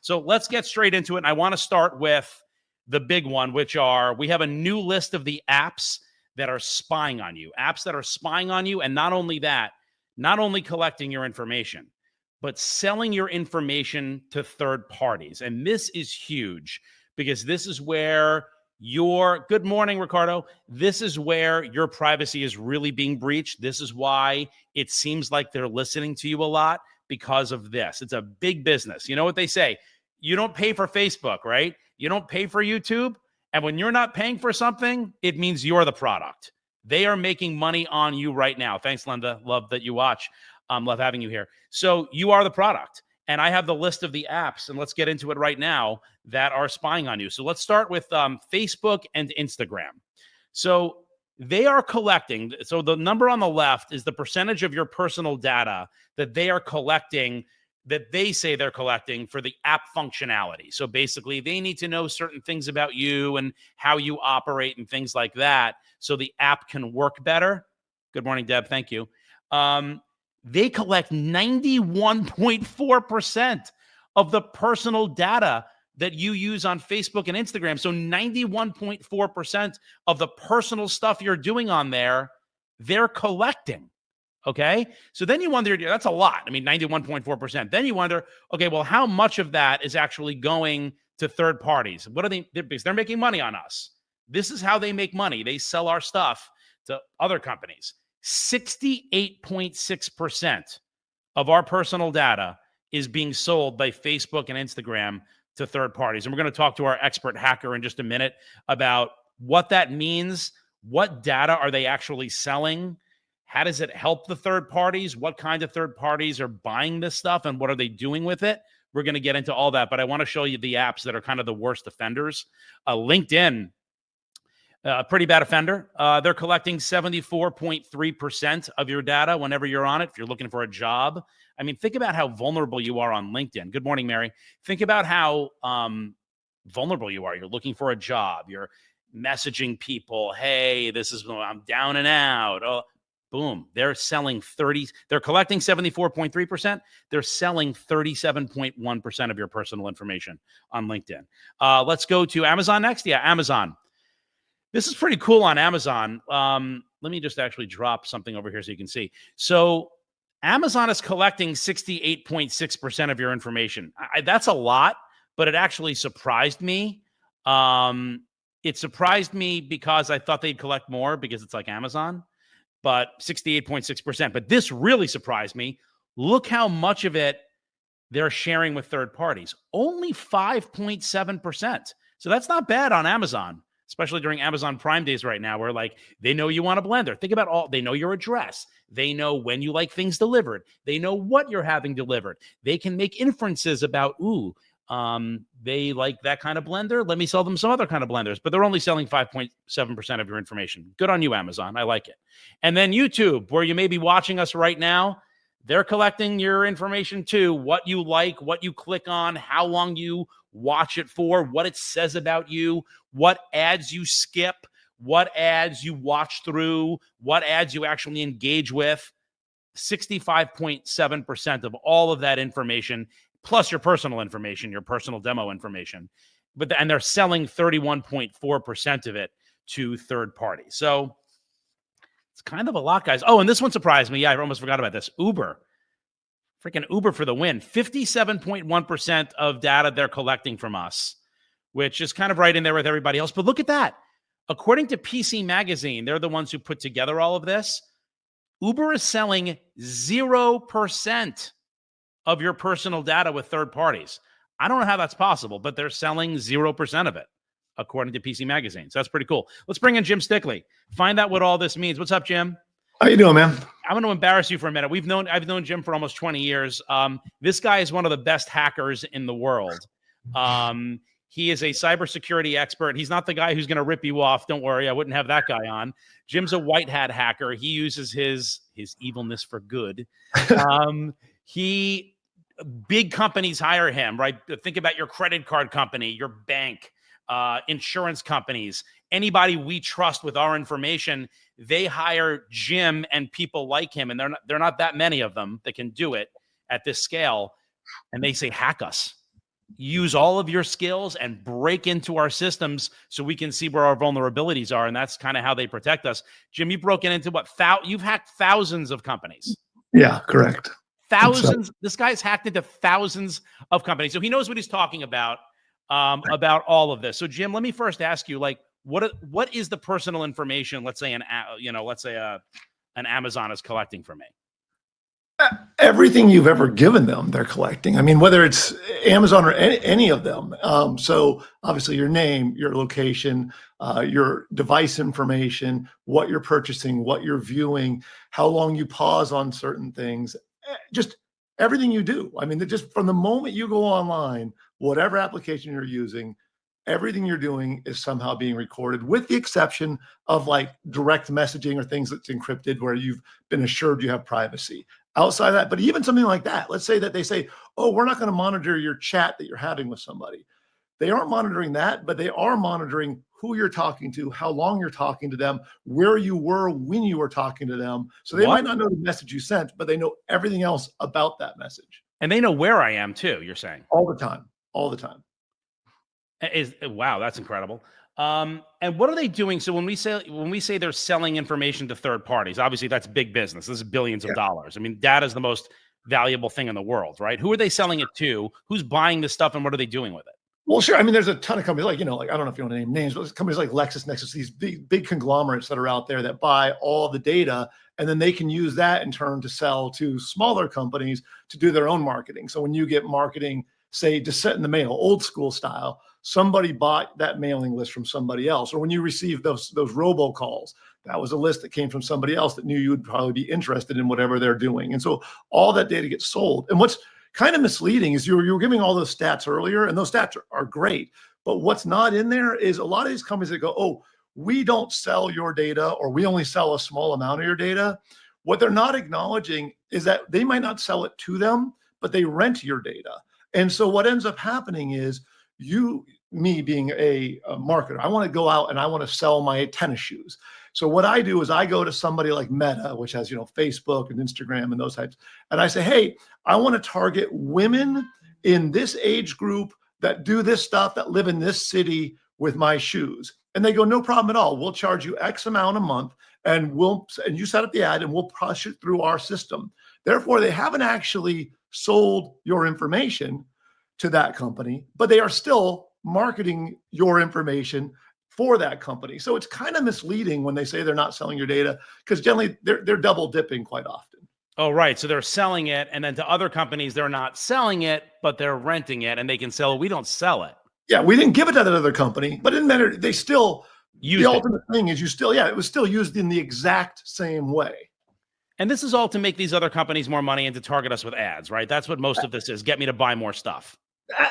So let's get straight into it. And I want to start with the big one, which are, we have a new list of the apps that are spying on you, And not only that, not only collecting your information, but selling your information to third parties. And this is huge because this is where good morning, Ricardo. This is where your privacy is really being breached. This is why it seems like they're listening to you a lot, because of this. It's a big business. You know what they say? You don't pay for Facebook, right? You don't pay for YouTube. And when you're not paying for something, it means you're the product. They are making money on you right now. Thanks, Linda. Love that you watch. Love having you here. So you are the product. And I have the list of the apps, and let's get into it right now, that are spying on you. So let's start with Facebook and Instagram. So they are collecting. So the number on the left is the percentage of your personal data that they are collecting, that they say they're collecting for the app functionality. So basically, they need to know certain things about you and how you operate and things like that, so the app can work better. Good morning, Deb. Thank you. They collect 91.4% of the personal data that you use on Facebook and Instagram. So 91.4% of the personal stuff you're doing on there, they're collecting. Okay. So then you wonder, that's a lot. I mean, 91.4%. Then you wonder, okay, well, how much of that is actually going to third parties? What are they? Because they're making money on us. This is how they make money. They sell our stuff to other companies. 68.6% of our personal data is being sold by Facebook and Instagram to third parties. And we're going to talk to our expert hacker in just a minute about what that means. What data are they actually selling? How does it help the third parties? What kind of third parties are buying this stuff, and what are they doing with it? We're going to get into all that, but I want to show you the apps that are kind of the worst offenders. LinkedIn, a pretty bad offender. They're collecting 74.3% of your data whenever you're on it. If you're looking for a job, I mean, think about how vulnerable you are on LinkedIn. Good morning, Mary. Think about how vulnerable you are. You're looking for a job. You're messaging people. Hey, I'm down and out. Oh, boom. They're collecting 74.3%. They're selling 37.1% of your personal information on LinkedIn. Let's go to Amazon next. Yeah, Amazon. This is pretty cool on Amazon. Let me just actually drop something over here so you can see. So Amazon is collecting 68.6% of your information. That's a lot, but it actually surprised me. It surprised me because I thought they'd collect more because it's like Amazon, but 68.6%. But this really surprised me. Look how much of it they're sharing with third parties. Only 5.7%. So that's not bad on Amazon, especially during Amazon Prime days right now, where like they know you want a blender. Think about they know your address. They know when you like things delivered. They know what you're having delivered. They can make inferences about, they like that kind of blender. Let me sell them some other kind of blenders, but they're only selling 5.7% of your information. Good on you, Amazon. I like it. And then YouTube, where you may be watching us right now, they're collecting your information too. What you like, what you click on, how long you watch it for, what it says about you, what ads you skip, what ads you watch through, what ads you actually engage with. 65.7% of all of that information, plus your personal information, your personal demo information. And they're selling 31.4% of it to third parties. So it's kind of a lot, guys. Oh, and this one surprised me. Yeah, I almost forgot about this. Uber. Freaking Uber for the win. 57.1% of data they're collecting from us, which is kind of right in there with everybody else. But look at that. According to PC Magazine, they're the ones who put together all of this. Uber is selling 0% of your personal data with third parties. I don't know how that's possible, but they're selling 0% of it, according to PC Magazine. So that's pretty cool. Let's bring in Jim Stickley. Find out what all this means. What's up, Jim? How you doing, man? I'm going to embarrass you for a minute. I've known Jim for almost 20 years. This guy is one of the best hackers in the world. He is a cybersecurity expert. He's not the guy who's going to rip you off. Don't worry. I wouldn't have that guy on. Jim's a white hat hacker. He uses his evilness for good. Big companies hire him, right? Think about your credit card company, your bank, insurance companies, anybody we trust with our information. They hire Jim and people like him, and they're not that many of them that can do it at this scale. And they say, hack us. use all of your skills and break into our systems so we can see where our vulnerabilities are. And that's kind of how they protect us. Jim, you've broken into you've hacked thousands of companies. Yeah, correct. Thousands. This guy's hacked into thousands of companies. So he knows what he's talking about all of this. So Jim, let me first ask you, like, what is the personal information, let's say an Amazon is collecting from me? Everything you've ever given them, they're collecting. I mean, whether it's Amazon or any of them. So obviously your name, your location, your device information, what you're purchasing, what you're viewing, how long you pause on certain things, just everything you do. I mean, just from the moment you go online, whatever application you're using, everything you're doing is somehow being recorded, with the exception of like direct messaging or things that's encrypted where you've been assured you have privacy. Outside of that, but even something like that, let's say that they say, oh, we're not going to monitor your chat that you're having with somebody. They aren't monitoring that, but they are monitoring who you're talking to, how long you're talking to them, where you were when you were talking to them. So they might not know the message you sent, but they know everything else about that message. And they know where I am too, you're saying? All the time. All the time. Wow, that's incredible. And what are they doing? So when we say they're selling information to third parties, obviously that's big business. This is billions of dollars. I mean, data is the most valuable thing in the world, right? Who are they selling it to? Who's buying this stuff, and what are they doing with it? Well, sure. I mean, there's a ton of companies like, I don't know if you want to name names, but companies like LexisNexis, these big conglomerates that are out there that buy all the data, and then they can use that in turn to sell to smaller companies to do their own marketing. So when you get marketing, say, just sent in the mail, old school style, somebody bought that mailing list from somebody else. Or when you receive those robocalls, that was a list that came from somebody else that knew you would probably be interested in whatever they're doing. And so all that data gets sold. And what's kind of misleading is you were giving all those stats earlier, and those stats are great. But what's not in there is a lot of these companies that go, oh, we don't sell your data, or we only sell a small amount of your data. What they're not acknowledging is that they might not sell it to them, but they rent your data. And so what ends up happening is me being a marketer, I want to go out and I want to sell my tennis shoes. So what I do is I go to somebody like Meta, which has, Facebook and Instagram and those types. And I say, hey, I want to target women in this age group that do this stuff, that live in this city with my shoes. And they go, no problem at all. We'll charge you X amount a month, and you set up the ad and we'll push it through our system. Therefore, they haven't actually sold your information to that company, but they are still marketing your information for that company. So it's kind of misleading when they say they're not selling your data, because generally they're double dipping quite often. Oh, right. So they're selling it, and then to other companies, they're not selling it, but they're renting it, and they can sell it. We don't sell it. Yeah, we didn't give it to that other company, but it didn't matter. They still used the ultimate thing is it was still used in the exact same way. And this is all to make these other companies more money and to target us with ads, right? That's what most of this is. Get me to buy more stuff.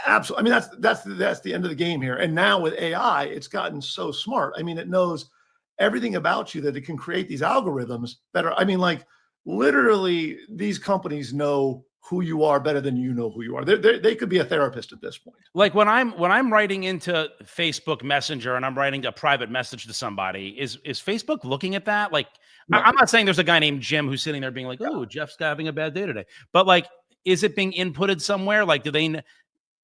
Absolutely. I mean, that's the end of the game here. And now with AI, it's gotten so smart. I mean, it knows everything about you, that it can create these algorithms that are, like literally these companies know who you are better than you know who you are. They could be a therapist at this point. Like when I'm writing into Facebook Messenger and I'm writing a private message to somebody, is Facebook looking at that? Like, no. I'm not saying there's a guy named Jim who's sitting there being like, oh, Jeff's having a bad day today. But like, is it being inputted somewhere? Like, do they...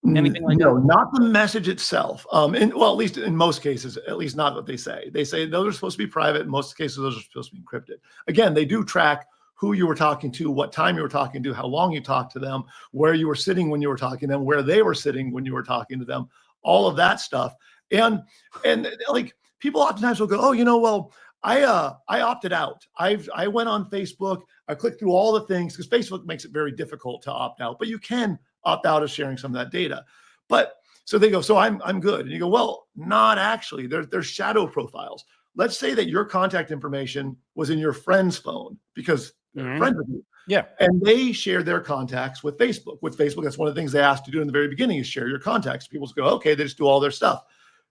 anything like no, that? Not the message itself. At least in most cases, at least not what they say. They say those are supposed to be private. In most cases, those are supposed to be encrypted. Again, they do track who you were talking to, what time you were talking to, how long you talked to them, where you were sitting when you were talking to them, where they were sitting when you were talking to them, all of that stuff. And like people oftentimes will go, oh, I opted out. I went on Facebook. I clicked through all the things, because Facebook makes it very difficult to opt out, but you can opt out of sharing some of that data. But so they go, so I'm good. And you go, well, not actually. There's shadow profiles. Let's say that your contact information was in your friend's phone because they're friends with you. Yeah. And they share their contacts with Facebook. With Facebook, that's one of the things they asked to do in the very beginning, is share your contacts. People just go, okay, they just do all their stuff.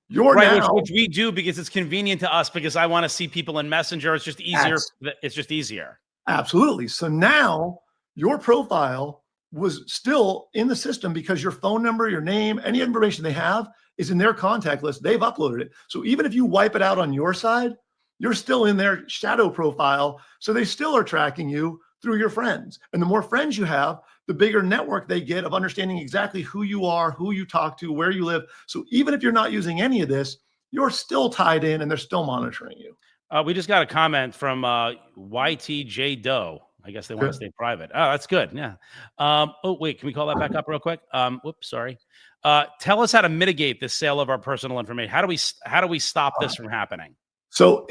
Which we do because it's convenient to us, because I want to see people in Messenger. It's just easier. It's just easier. Absolutely. So now your profile was still in the system because your phone number, your name, any information they have is in their contact list. They've uploaded it. So even if you wipe it out on your side, you're still in their shadow profile. So they still are tracking you through your friends. And the more friends you have, the bigger network they get of understanding exactly who you are, who you talk to, where you live. So even if you're not using any of this, you're still tied in and they're still monitoring you. We just got a comment from YTJ Doe. I guess they want to stay private. Oh, that's good. Yeah. Oh, wait, can we call that back up real quick? Whoops, sorry. Tell us how to mitigate the sale of our personal information. How do we stop this from happening? So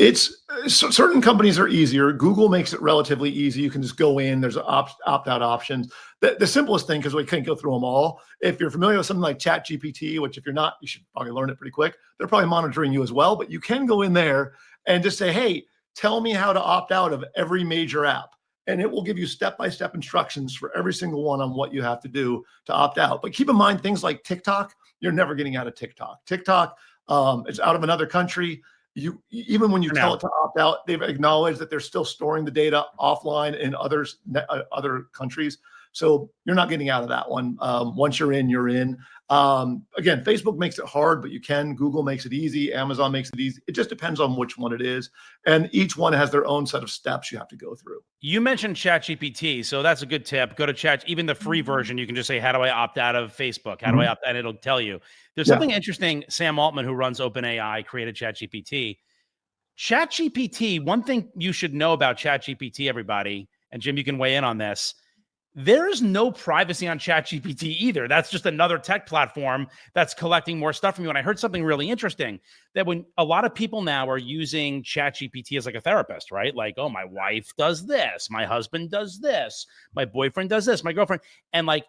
certain companies are easier. Google makes it relatively easy. You can just go in. There's opt-out options. The simplest thing, because we can't go through them all. If you're familiar with something like ChatGPT, which if you're not, you should probably learn it pretty quick. They're probably monitoring you as well. But you can go in there and just say, hey, tell me how to opt out of every major app. And it will give you step-by-step instructions for every single one on what you have to do to opt out. But keep in mind, things like TikTok, you're never getting out of TikTok. TikTok, it's out of another country. Even when you tell it to opt out, they've acknowledged that they're still storing the data offline in other countries. So you're not getting out of that one. Once you're in, you're in. Again, Facebook makes it hard, but you can. Google makes it easy. Amazon makes it easy. It just depends on which one it is. And each one has their own set of steps you have to go through. You mentioned ChatGPT, so that's a good tip. Go to Chat, even the free version. You can just say, how do I opt out of Facebook? How do I opt out? It'll tell you. There's something interesting. Sam Altman, who runs OpenAI, created ChatGPT. ChatGPT, one thing you should know about ChatGPT, everybody, and Jim, you can weigh in on this. There is no privacy on ChatGPT either. That's just another tech platform that's collecting more stuff from you. And I heard something really interesting, that when a lot of people now are using ChatGPT as like a therapist, right? Like, oh, my wife does this, my husband does this, my boyfriend does this, my girlfriend. And like,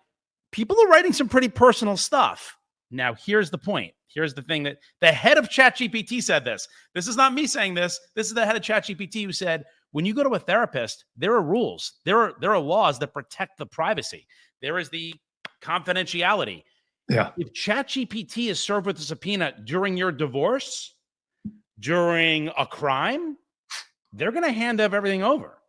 people are writing some pretty personal stuff. Now, here's the point. Here's the thing that the head of ChatGPT said this. This is not me saying this. This is the head of ChatGPT who said, when you go to a therapist, there are rules. There are laws that protect the privacy. There is the confidentiality. Yeah. If ChatGPT is served with a subpoena during your divorce, during a crime, they're going to hand everything over.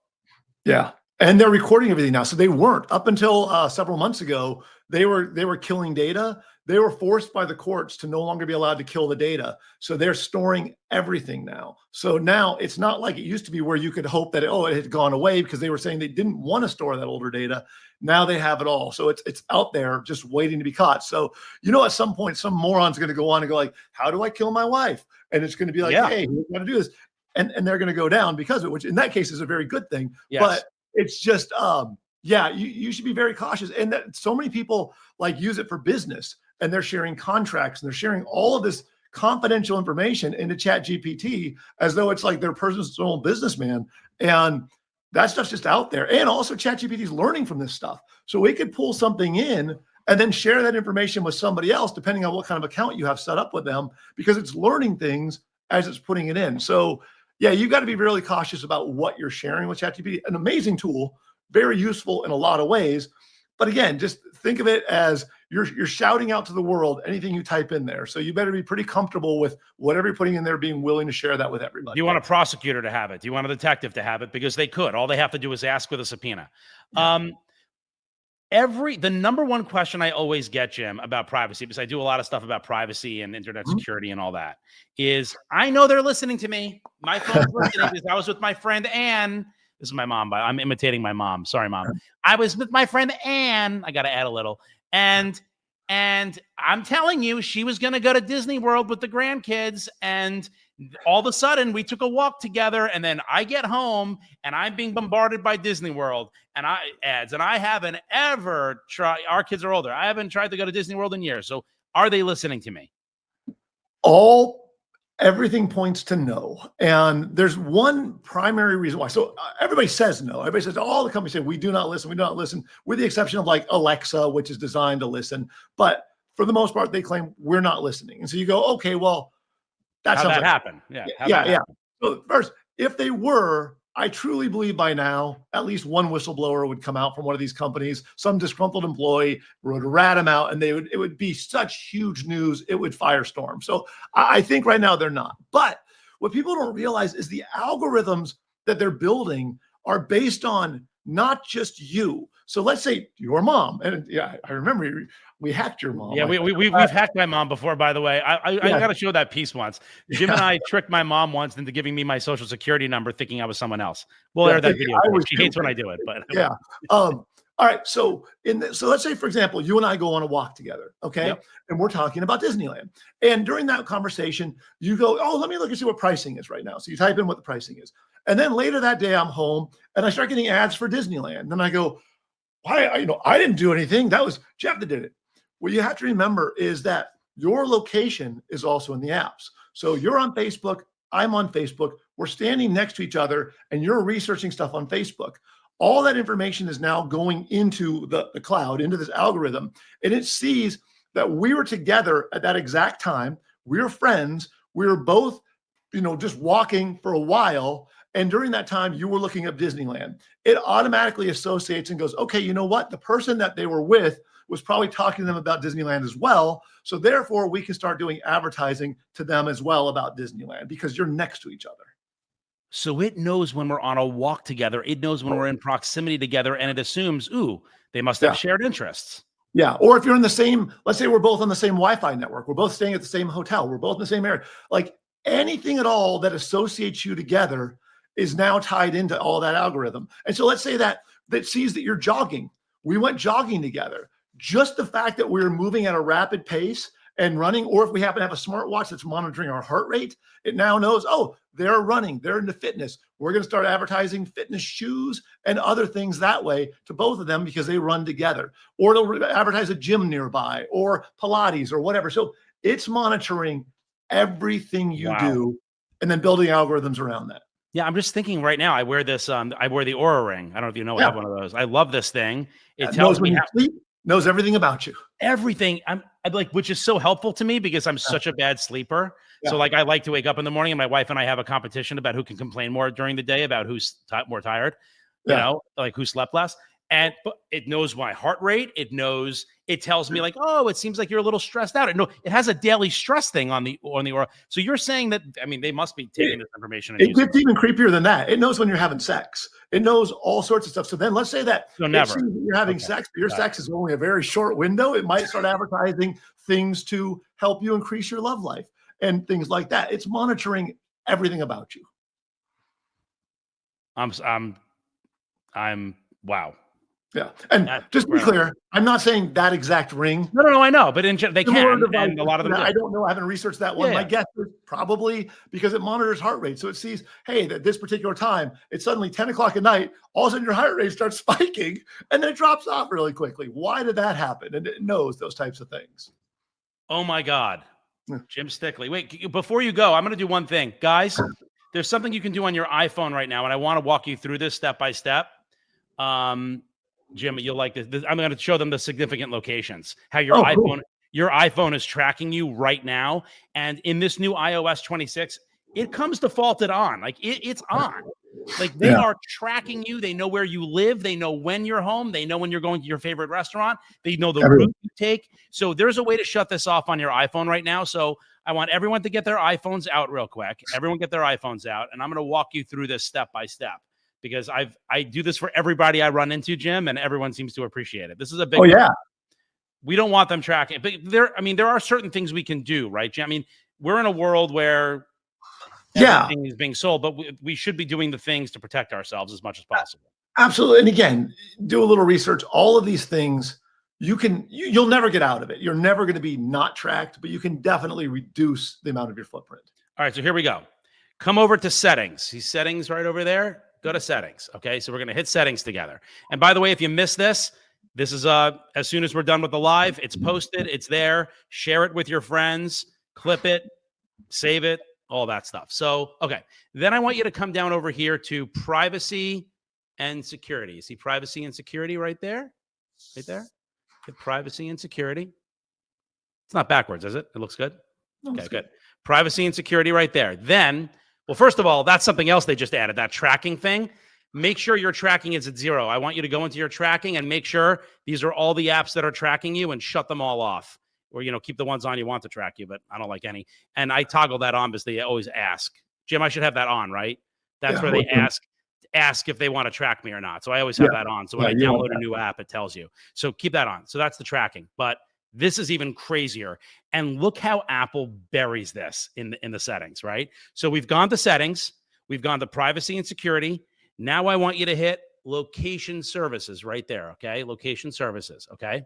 Yeah. And they're recording everything now. So they weren't up until several months ago. They were killing data. They were forced by the courts to no longer be allowed to kill the data. So they're storing everything now. So now it's not like it used to be where you could hope that, it had gone away, because they were saying they didn't want to store that older data. Now they have it all. So it's out there just waiting to be caught. So, at some point, some moron's going to go on and go like, how do I kill my wife? And it's going to be like, hey, we're going to do this. And they're going to go down because of it, which in that case is a very good thing. Yes. But it's just, you should be very cautious. And that so many people like use it for business, and they're sharing contracts and they're sharing all of this confidential information into ChatGPT as though it's like their personal businessman. And that stuff's just out there. And also ChatGPT is learning from this stuff. So it could pull something in and then share that information with somebody else, depending on what kind of account you have set up with them, because it's learning things as it's putting it in. So yeah, you've got to be really cautious about what you're sharing with ChatGPT. An amazing tool, very useful in a lot of ways. But again, just think of it as you're shouting out to the world anything you type in there. So you better be pretty comfortable with whatever you're putting in there, being willing to share that with everybody. Do you want a prosecutor to have it? Do you want a detective to have it? Because they could. All they have to do is ask with a subpoena. Yeah. The number one question I always get, Jim, about privacy, because I do a lot of stuff about privacy and internet security and all that, is I know they're listening to me. My phone's listening because I was with my friend Ann. This is my mom, but I'm imitating my mom. Sorry, Mom. I was with my friend Ann. I got to add a little. And I'm telling you, she was going to go to Disney World with the grandkids. And all of a sudden, we took a walk together. And then I get home and I'm being bombarded by Disney World and ads. And I haven't ever tried. Our kids are older. I haven't tried to go to Disney World in years. So are they listening to me? Everything points to no. And there's one primary reason why. So everybody says no. Everybody says, all the companies say, we do not listen, with the exception of like Alexa, which is designed to listen. But for the most part, they claim we're not listening. And so you go, okay, well, that's how that happened. Yeah. So first, if they were, I truly believe by now, at least one whistleblower would come out from one of these companies. Some disgruntled employee would rat them out, and it would be such huge news. It would firestorm. So I think right now they're not. But what people don't realize is the algorithms that they're building are based on not just you. So let's say your mom, and yeah, I remember we hacked your mom. Yeah, we've hacked my mom before, by the way. I got to show that piece once. Jim and I tricked my mom once into giving me my social security number, thinking I was someone else. We'll air that video. She hates when I do it, but yeah. All right. So so let's say, for example, you and I go on a walk together, okay? Yep. And we're talking about Disneyland. And during that conversation, you go, "Oh, let me look and see what pricing is right now." So you type in what the pricing is. And then later that day, I'm home and I start getting ads for Disneyland. And I go, "Why? I didn't do anything. That was Jeff that did it." What you have to remember is that your location is also in the apps. So you're on Facebook, I'm on Facebook, we're standing next to each other, and you're researching stuff on Facebook. All that information is now going into the cloud, into this algorithm, and it sees that we were together at that exact time. We're friends. We were both, just walking for a while. And during that time, you were looking up Disneyland. It automatically associates and goes, okay, you know what? The person that they were with was probably talking to them about Disneyland as well. So therefore, we can start doing advertising to them as well about Disneyland because you're next to each other. So it knows when we're on a walk together. It knows when we're in proximity together, and it assumes, ooh, they must have shared interests. Yeah. Or if you're in the same, let's say we're both on the same Wi-Fi network, we're both staying at the same hotel, we're both in the same area, like anything at all that associates you together is now tied into all that algorithm. And so let's say that sees that you're jogging. We went jogging together. Just the fact that we're moving at a rapid pace and running, or if we happen to have a smartwatch that's monitoring our heart rate, it now knows, oh, they're running, they're into fitness. We're going to start advertising fitness shoes and other things that way to both of them because they run together. Or it'll advertise a gym nearby or Pilates or whatever. So it's monitoring everything you do and then building algorithms around that. Yeah, I'm just thinking right now. I wear this. I wear the Aura ring. I don't know if you know. I have one of those. I love this thing. It tells me knows everything about you. Everything. I'm like, which is so helpful to me because I'm such a bad sleeper. Yeah. So like, I like to wake up in the morning, and my wife and I have a competition about who can complain more during the day about who's more tired. You know, like who slept less. And but it knows my heart rate. It tells me like, oh, it seems like you're a little stressed out. It has a daily stress thing on the Aura. So you're saying that, I mean, they must be taking this information. It gets even creepier than that. It knows when you're having sex. It knows all sorts of stuff. So then let's say that you're having sex, but your sex is only a very short window. It might start advertising things to help you increase your love life and things like that. It's monitoring everything about you. I'm wow. Yeah. And just to be clear, I'm not saying that exact ring. No, I know. But they can. And a lot of them I don't know. I haven't researched that one. My guess is probably because it monitors heart rate. So it sees, hey, at this particular time, it's suddenly 10 o'clock at night. All of a sudden, your heart rate starts spiking and then it drops off really quickly. Why did that happen? And it knows those types of things. Oh, my God. Jim Stickley. Wait, before you go, I'm going to do one thing. Guys, there's something you can do on your iPhone right now, and I want to walk you through this step by step. Jim, you'll like this. I'm going to show them the significant locations, how your iPhone is tracking you right now. And in this new iOS 26, it comes defaulted on. Like it's on. Like they are tracking you. They know where you live. They know when you're home. They know when you're going to your favorite restaurant. They know the route you take. So there's a way to shut this off on your iPhone right now. So I want everyone to get their iPhones out real quick. Everyone get their iPhones out. And I'm going to walk you through this step by step. Because I do this for everybody I run into, Jim, and everyone seems to appreciate it. This is a big one. We don't want them tracking. But there are certain things we can do, right, Jim? I mean, we're in a world where everything is being sold, but we should be doing the things to protect ourselves as much as possible. Absolutely. And again, do a little research. All of these things, you'll never get out of it. You're never going to be not tracked, but you can definitely reduce the amount of your footprint. All right, so here we go. Come over to settings. See settings right over there? Go to settings. Okay. So we're going to hit settings together. And by the way, if you missed this is as soon as we're done with the live, it's posted, it's there, share it with your friends, clip it, save it, all that stuff. So, okay. Then I want you to come down over here to privacy and security. You see privacy and security right there? Right there? Hit privacy and security. It's not backwards, is it? It looks good. Okay, good. Privacy and security right there. Then, well, first of all, that's something else they just added, that tracking thing. Make sure your tracking is at 0. I want you to go into your tracking and make sure these are all the apps that are tracking you and shut them all off. Or, keep the ones on you want to track you, but I don't like any. And I toggle that on because they always ask. Jim, I should have that on, right? That's where they ask if they want to track me or not. So I always have that on. So when I download a new app, it tells you. So keep that on. So that's the tracking. But this is even crazier. And look how Apple buries this in the settings, right? So we've gone to settings. We've gone to privacy and security. Now I want you to hit location services right there. Okay. Location services. Okay.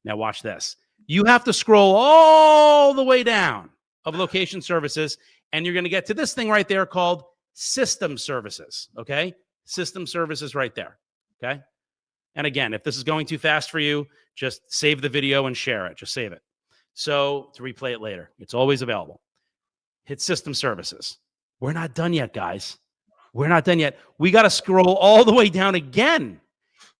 Now watch this. You have to scroll all the way down of location services, and you're going to get to this thing right there called system services. Okay. System services right there. Okay. And again, if this is going too fast for you, just save the video and share it. Just save it. So to replay it later, it's always available. Hit system services. We're not done yet, guys. We're not done yet. We got to scroll all the way down again.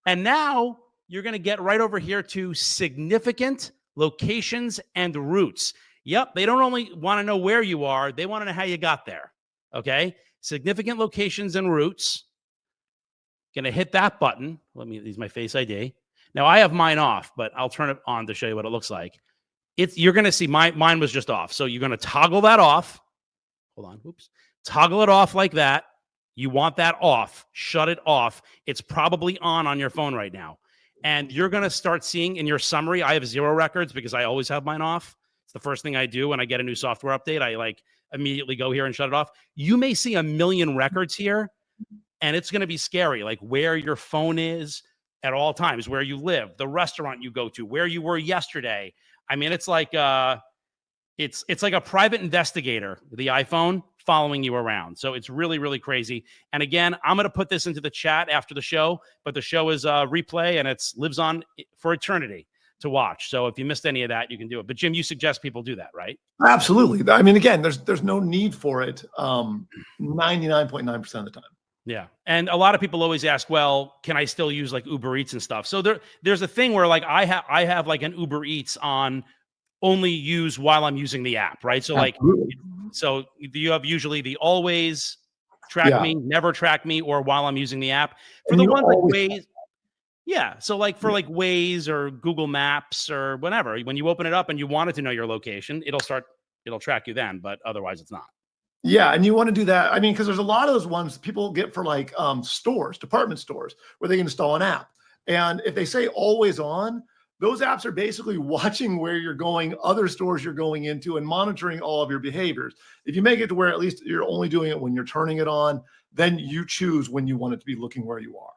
And now you're going to get right over here to significant locations and routes. Yep. They don't only want to know where you are. They want to know how you got there. Okay. Significant locations and routes. Going to hit that button. Let me use my Face ID. Now I have mine off, but I'll turn it on to show you what it looks like. You're going to see mine was just off. So you're going to toggle that off. Hold on. Oops. Toggle it off like that. You want that off. Shut it off. It's probably on your phone right now. And you're going to start seeing in your summary, I have 0 records because I always have mine off. It's the first thing I do when I get a new software update. I immediately go here and shut it off. You may see 1 million records here, and it's going to be scary, like where your phone is at all times, where you live, the restaurant you go to, where you were yesterday. I mean, it's like it's like a private investigator, the iPhone, following you around. So it's really, really crazy. And again, I'm going to put this into the chat after the show, but the show is replay and it lives on for eternity to watch. So if you missed any of that, you can do it. But Jim, you suggest people do that, right? Absolutely. I mean, again, there's no need for it 99.9% of the time. Yeah. And a lot of people always ask, well, can I still use like Uber Eats and stuff? So there's a thing where like I have like an Uber Eats on only use while I'm using the app, right? So like, so you have usually the always track me, never track me, or while I'm using the app. For the ones like Waze, yeah. So like for like Waze or Google Maps or whatever, when you open it up and you want it to know your location, it'll track you then, but otherwise it's not. Yeah, and you want to do that. I mean, because there's a lot of those ones people get for like stores, department stores, where they can install an app. And if they say always on, those apps are basically watching where you're going, other stores you're going into, and monitoring all of your behaviors. If you make it to where at least you're only doing it when you're turning it on, then you choose when you want it to be looking where you are.